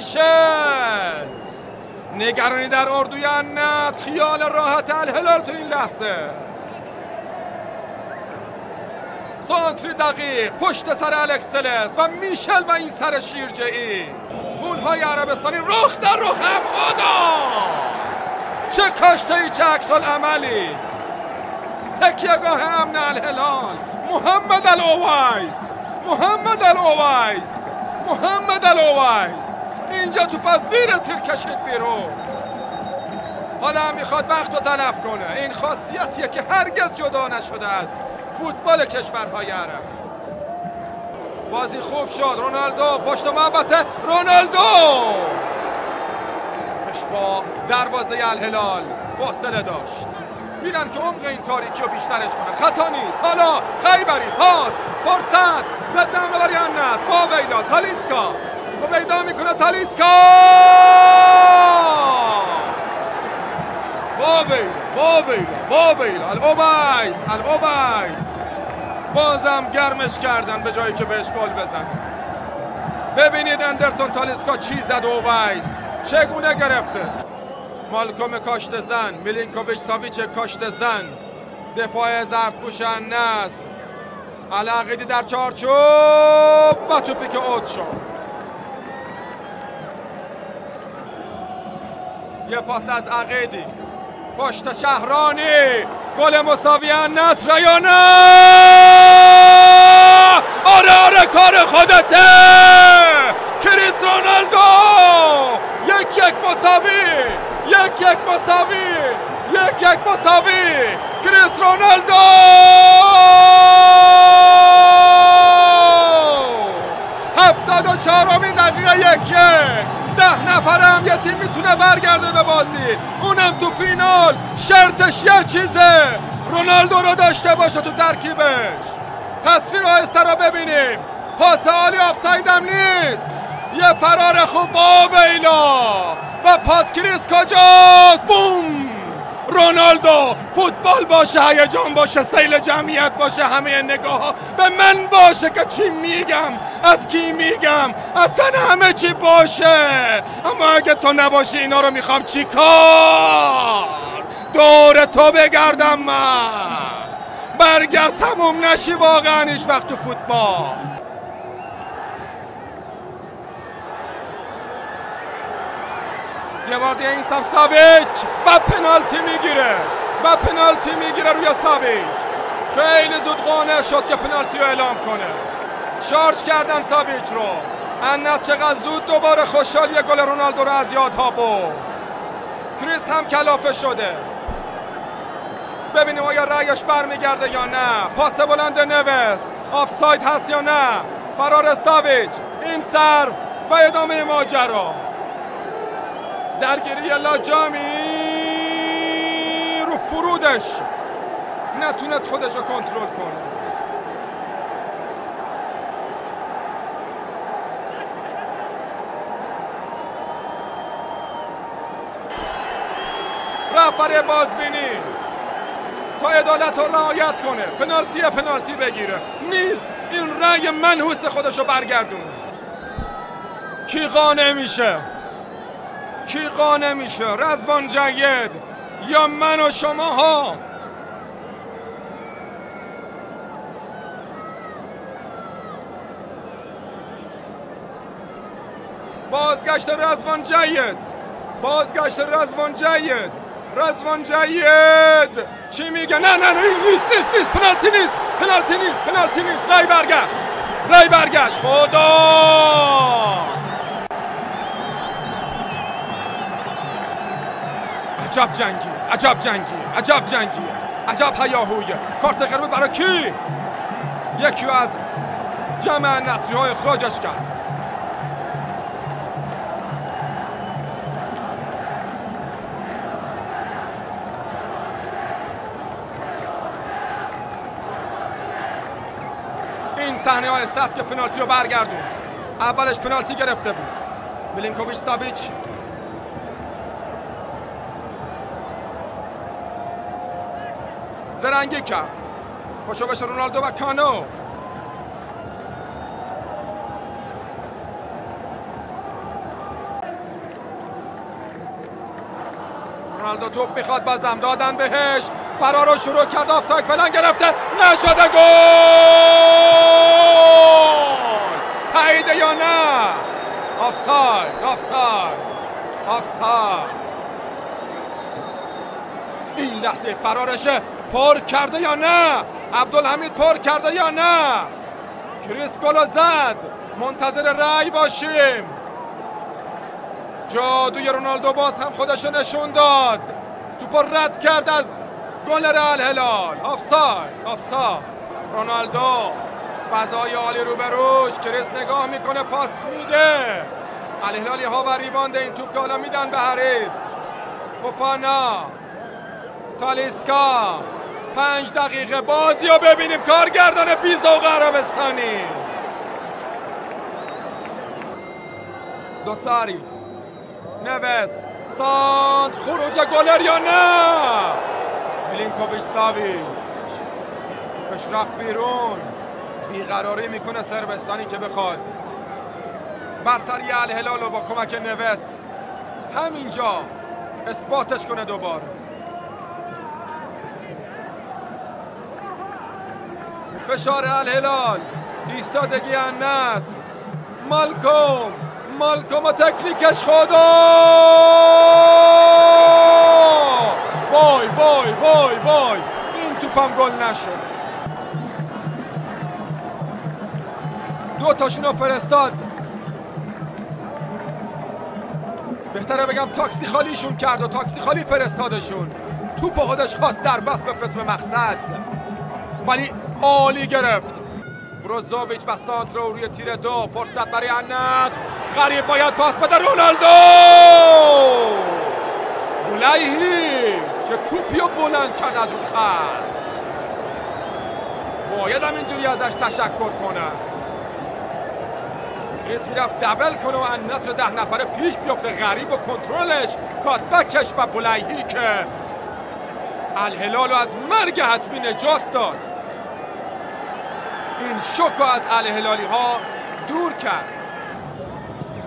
میشل. نگرانی در اردوی النصر، خیال راحت الهلال تو این لحظه. سانتری دقیق پشت سر الکس تلس و میشل و این سر شیرجه‌ای. غول‌های عربستانی رخ در رخ هم. خدا چه کاشته‌ای، چه عکس‌العملی. تکیهگاه امن الهلال، محمد الاویس، محمد الاویس، محمد الاویس. اینجا توپ از زیر تیر کشید بیرون. حالا هم میخواد وقت رو تلف کنه. این خاصیتیه که هرگز جدا نشده از فوتبال کشورهای عربی. بازی خوب شد. رونالدو پشت محوطه. رونالدو با دروازه الهلال فاصله داشت. میرن که عمق این تاریکی رو بیشترش کنن. خطا نیست. حالا خیبری پاس فرصت ضد حمله برای النصر. واویلا تالیسکا رو پیدا میکنه. تالیسکا واویلا الاویس بازم گرمش کردن به جایی که بهش گل بزنن. ببینید اندرسون تالیسکا چی زد. اویس چگونه گرفته. مالکوم کاشت زن، میلینکوویچ ساویچ کاشت زن. دفاع زردپوش النصر، العقیدی در چارچوب و توپی که اوت شد. یه پاس از عقیدی پشت شهرانی. گل مساوی النصر یا نه؟ آره کار خودته. کریس رونالدو یک مساوی. کریس رونالدو 74مین دقیقه 1-1. 10 نفر هم یه تیم میتونه برگرده به بازی، اونم تو فینال. شرطش یه چیزه، رونالدو رو داشته باشه تو ترکیبش. تصویر آهسته رو ببینیم. پاس عالی، آفساید هم نیست. یه فرار خوب واویلا و پاس. کریس کجاست؟ بوم. رونالدو. فوتبال باشه، هیجان باشه، سیل جمعیت باشه، همه نگاه ها به من باشه که چی میگم، از کی میگم، اصلا همه چی باشه. اما اگه تو نباشی اینا رو میخوام چی کار؟ دور تو بگردم من. برگرد تموم نشی واقعا هیچ وقت تو فوتبال. یه بار دیگه این ساویچ و پنالتی میگیره روی ساویچ. خیلی زود قانع شد که پنالتی رو اعلام کنه. شارژ کردن ساویچ رو. النصر چقدر زود دوباره خوشحال یه گل رونالدو رو از یادها برد. کریس هم کلافه شده. ببینیم آیا رأیش برمیگرده یا نه. پاس بلند نوس، آفساید هست یا نه. فرار ساویچ، این سر و ادامه ماجرا. درگیری لاجامی رو فرودش، نتونست خودش رو کنترل کنه. رهبر بازبینی تا عدالت رو رعایت کنه. پنالتی بگیره. نیست. این رأی منحوس خودش رو برگردونه. کی قانع میشه؟ رضوان جید یا من و شماها؟ بازگشت رضوان جید چی میگه؟ نه نیست. پنالتی نیست. رای برگشت. خدا عجب جنگی، عجب هیاهویه. کارت قرمز برای کی؟ یکی از جمع نصری های اخراجش کرد. این صحنه ها است که پنالتی رو برگردوند. اولش پنالتی گرفته بود میلینکوویچ ساویچ. زرنگی کرد. خوشو بشه رونالدو و کانو. رونالدو توپ میخواد، بازم دادن بهش، فرار رو شروع کرد، آفساید فعلا گرفته، نشده، گل! تایید یا نه؟ آفساید. این لحظه فرارشه، پر کرده یا نه؟ عبدالحمید پر کرده یا نه؟ کریس گل زد، منتظر رأی باشیم. جادوی رونالدو باز هم خودشو نشون داد، توپ رد کرد از گل الهلال. آفساید. رونالدو فضای عالی روبروش، کریس نگاه میکنه، پاس میده، الهلالی ها و ریباند این توپ که حالا میدن به حریف. فوفانا، تالیسکا، 5 دقیقه بازی رو ببینیم. کارگردان بیزوق عربستانی، دوساری، نوس، سانت، خروج گلر یا نه؟ میلینکوویچ ساویچ توپش رفت بیرون، بیقراری میکنه سربستانی که بخواد برتری الهلال رو با کمک نوس همینجا اثباتش کنه دوباره. فشار الهلال، ایستادگی النصر، مالکوم و تکنیکش، خدا! وای این توپم گل نشد. 2 تاشون رو فرستاد، بهتره بگم تاکسی خالیشون کرد و تاکسی خالی فرستادشون. توپ خودش خواست در بس بفرست به مقصد، ولی عالی گرفت. بروزوویچ و سانت رو روی تیر 2، فرصت برای النصر، غریب باید پاس بده، رونالدو! بولایهی چه توپی رو بلند کرد از اون خط، باید هم اینجوری ازش تشکر کنن. کریس میرفت دبل کنه و النصر 10 نفره پیش بیفته، غریب و کنترلش، کاتبکش و بولایهی که الهلال رو از مرگ حتمی نجات داد. این شوک از الهلالی ها دور کرد.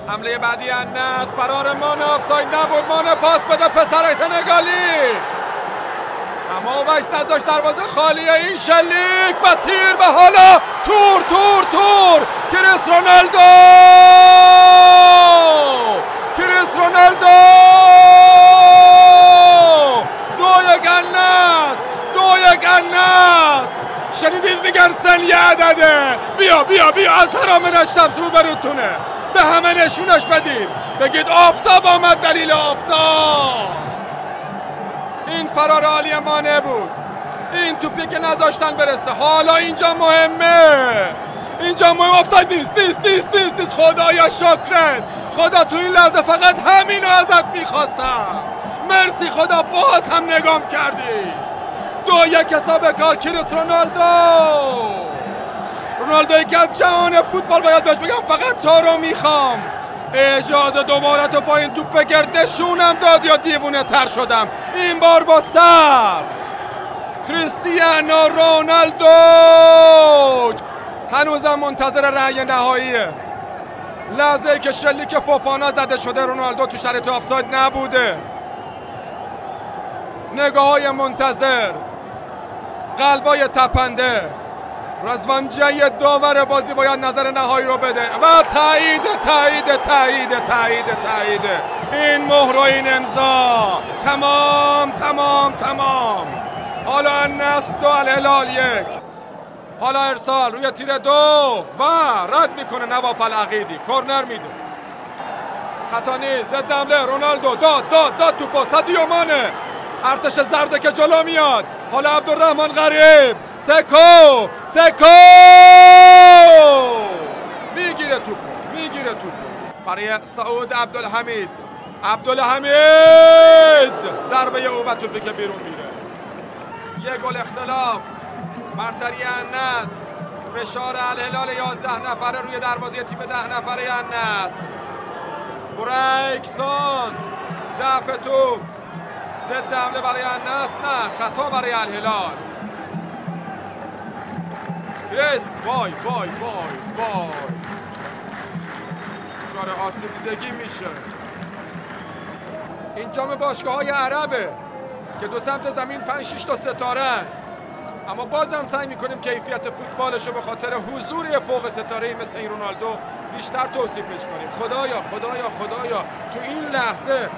حمله بعدی النصر، فرار مانه، آفساید نبود، مانه پاس بده پسر سنگالی، اما ویس نذاشت دروازه خالیه. این شلیک و تیر و حالا تور کریس رونالدو 2-1 النصر. شنیدید میگن سن یه عدده، بیا از حرام الشمس روبروتونه، به همه نشونش بدید، بگید آفتاب آمد، دلیل آفتاب. این فرار عالی مانع بود، این توپی که نذاشتن برسه. حالا اینجا مهمه، آفساید نیست. خدایا شکرت، خدا تو این لحظه فقط همینو ازت میخواستم. مرسی خدا، باز هم نگام کردی. 2-1 حساب کار. کریس رونالدویی که از جهان فوتبال باید بهش بگم فقط تو رو میخوام. اجازه دوباره تو پایین توپ بگرد، نشونم داد یا دیوونه تر شدم. این بار با سر کریستیانو رونالدو هنوزم منتظر رأی نهاییه. لحظه‌ای که شلیک فوفانا زده شده، رونالدو تو شرایط آفساید نبوده. نگاه‌های منتظر، قلبای تپنده. رضوان جید داور بازی باید نظر نهایی رو بده و تایید. این مهر و این امضا، تمام. حالا النصر 2 الهلال 1. حالا ارسال روی تیر 2 و رد میکنه نواف العقیدی، کورنر میده. خطا نیست، ضد حمله رونالدو، داد توپو، سادیو مانه، ارتش زرده که جلو میاد. حالا عبدالرحمن غریب، سکو میگیره توپو برای سعود عبدالحمید، ضربه او و توپی که بیرون میره. 1 گل اختلاف، برتری النصر، فشار الهلال 11 نفره روی دروازه تیم 10 نفره النصر. بریکسون، دفع توپ، ضد حمله برای النصر، نه خطا برای الهلال. کریس، وای دچار آسیب دیدگی میشه. این جام باشگاه‌های عربه که دو سمت زمین 5-6 تا ستاره، اما بازم سعی میکنیم کیفیت فوتبالش رو به خاطر حضور فوق ستاره‌ای مثل این رونالدو بیشتر توصیفش کنیم. خدایا خدایا خدایا تو این لحظه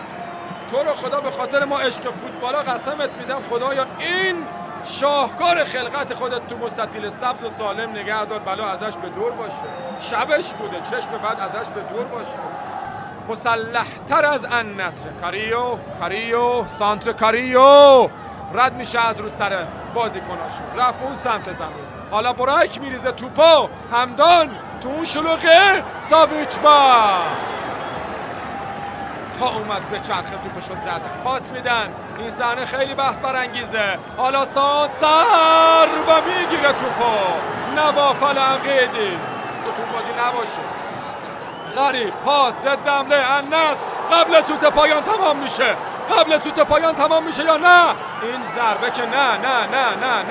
تو رو خدا به خاطر ما عشق فوتبالا قسمت میدم خدایا این شاهکار خلقت خودت تو مستطیل سبز و سالم نگه دار، بلا ازش به دور باشه. شبش بوده، چشم بعد ازش به دور باشه. مسلح‌تر از النصر. کاریو سانتر کاریو رد میشه از رو سر بازیکناشون، رفت اون سمت زمین. حالا برایک میریزه توپو، همدان تو اون شلوغه، ساویچ با تا اومد به چرخه توپشو زدن، پاس میدن. این صحنه خیلی بحث برانگیزه. حالا سر و میگیره توپو. نوافل عقیدی تو بازی نباشه. غریب پاس ضد حمله النصر قبل سوت پایان تمام میشه. قبل سوت پایان تمام میشه یا نه؟ این ضربه که نه.